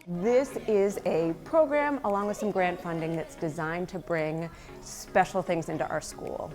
This is a program along with some grant funding that's designed to bring special things into our school.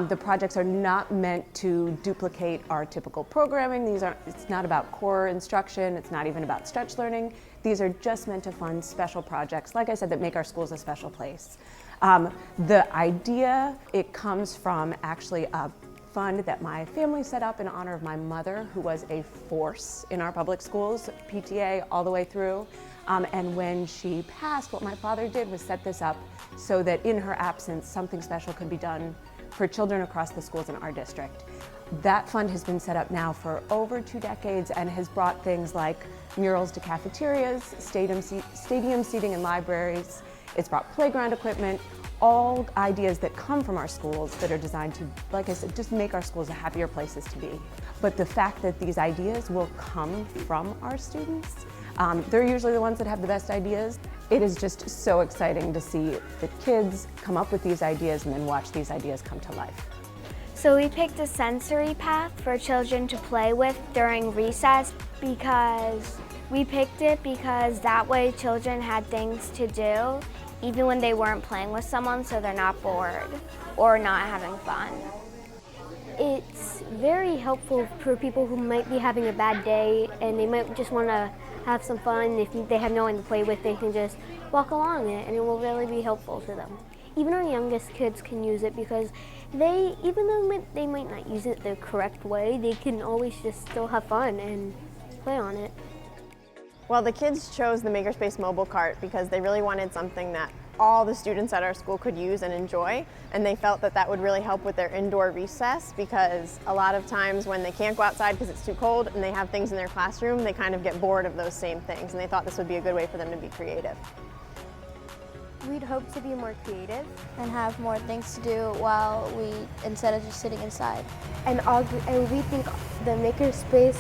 The projects are not meant to duplicate our typical programming. It's not about core instruction. It's not even about stretch learning. These are just meant to fund special projects, like I said, that make our schools a special place. The idea, it comes from actually a fund that my family set up in honor of my mother, who was a force in our public schools, PTA all the way through. And when she passed, what my father did was set this up so that in her absence, something special could be done for children across the schools in our district. That fund has been set up now for over 2 decades and has brought things like murals to cafeterias, stadium seating in libraries. It's brought playground equipment, all ideas that come from our schools that are designed to, like I said, just make our schools a happier places to be. But the fact that these ideas will come from our students, they're usually the ones that have the best ideas. It is just so exciting to see the kids come up with these ideas and then watch these ideas come to life. So we picked a sensory path for children to play with during recess because that way children had things to do even when they weren't playing with someone, so they're not bored or not having fun. It's very helpful for people who might be having a bad day and they might just want to have some fun. If they have no one to play with, they can just walk along it and it will really be helpful to them. Even our youngest kids can use it because even though they might not use it the correct way, they can always just still have fun and play on it. Well, the kids chose the Makerspace mobile cart because they really wanted something that all the students at our school could use and enjoy, and they felt that that would really help with their indoor recess because a lot of times when they can't go outside because it's too cold and they have things in their classroom, they kind of get bored of those same things, and they thought this would be a good way for them to be creative. We'd hope to be more creative and have more things to do instead of just sitting inside. And we think the Makerspace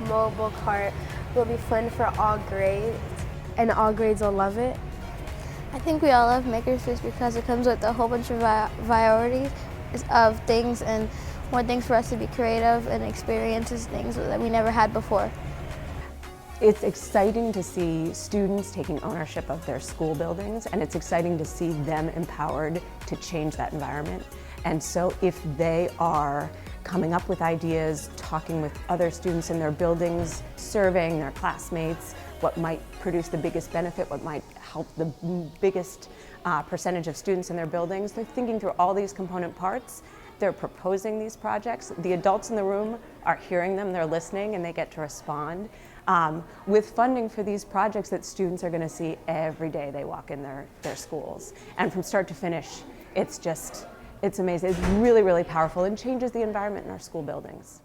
mobile cart will be fun for all grades, and all grades will love it. I think we all love Makerspace because it comes with a whole bunch of varieties of things and more things for us to be creative and experiences things that we never had before. It's exciting to see students taking ownership of their school buildings, and it's exciting to see them empowered to change that environment. And so if they are coming up with ideas, talking with other students in their buildings, surveying their classmates, what might produce the biggest benefit, what might help the biggest percentage of students in their buildings, they're thinking through all these component parts. They're proposing these projects. The adults in the room are hearing them, they're listening, and they get to respond. With funding for these projects that students are going to see every day they walk in their schools. And from start to finish, it's amazing. It's really, really powerful and changes the environment in our school buildings.